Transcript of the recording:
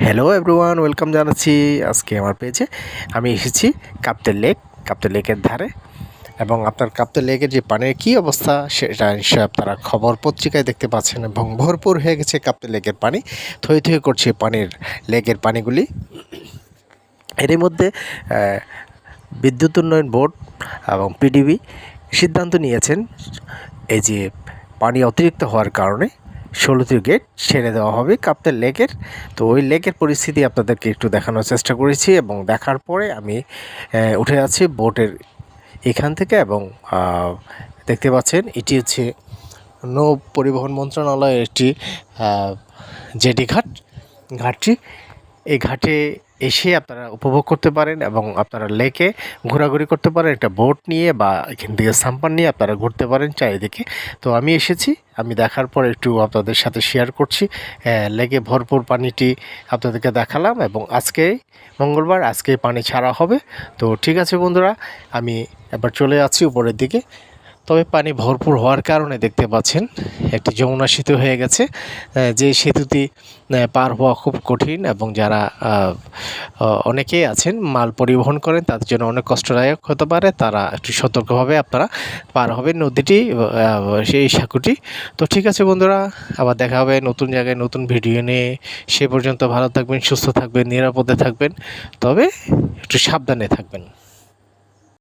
Hello everyone, welcome জানাচ্ছি আজকে আমার পেজে। আমি এসেছি কাপ্তের লেকের ধারে, এবং আপনার কাপ্তের লেকের যে পানির কী অবস্থা সেটা নিশ্চয়ই আপনারা খবর পত্রিকায় দেখতে পাচ্ছেন, এবং ভরপুর হয়ে গেছে কাপ্তের লেকের পানি, থই থই করছে লেকের পানিগুলি। এরই মধ্যে বিদ্যুৎ উন্নয়ন বোর্ড এবং পিডিবি সিদ্ধান্ত নিয়েছেন এই যে পানি অতিরিক্ত হওয়ার কারণে 16টি গেট ছেড়ে দেওয়া হবে কাপ্তের লেকের। তো ওই লেকের পরিস্থিতি আপনাদেরকে একটু দেখানোর চেষ্টা করেছি, এবং দেখার পরে আমি উঠে যাচ্ছি বোটের এখান থেকে, এবং দেখতে পাচ্ছেন এটি হচ্ছে নৌ পরিবহন মন্ত্রণালয়ের একটি জেটি ঘাটটি। এই ঘাটে এসে আপনারা উপভোগ করতে পারেন, এবং আপনারা লেকে ঘোরাঘুরি করতে পারেন একটা বোট নিয়ে, বা এখান থেকে সাম্পান নিয়ে আপনারা ঘুরতে পারেন চারিদিকে। তো আমি এসেছি, আমি দেখার পর একটু আপনাদের সাথে শেয়ার করছি। লেকে ভরপুর পানিটি আপনাদেরকে দেখালাম, এবং আজকে মঙ্গলবার, আজকে পানি ছাড়া হবে। তো ঠিক আছে বন্ধুরা, আমি এবার চলে যাচ্ছি উপরের দিকে। তবে পানি ভরপুর হওয়ার কারণে দেখতে পাচ্ছেন একটি যমুনা সেতু হয়ে গেছে, যে সেতুটি পার হওয়া খুব কঠিন, এবং যারা অনেকেই আছেন মাল পরিবহন করেন তাদের জন্য অনেক কষ্টদায়ক হতে পারে। তারা একটু সতর্কভাবে আপনারা পার হবেন নদীটি, সেই সাঁকুটি। তো ঠিক আছে বন্ধুরা, আবার দেখা হবে নতুন জায়গায় নতুন ভিডিও নিয়ে। সে পর্যন্ত ভালো থাকবেন, সুস্থ থাকবেন, নিরাপদে থাকবেন, তবে একটু সাবধানে থাকবেন।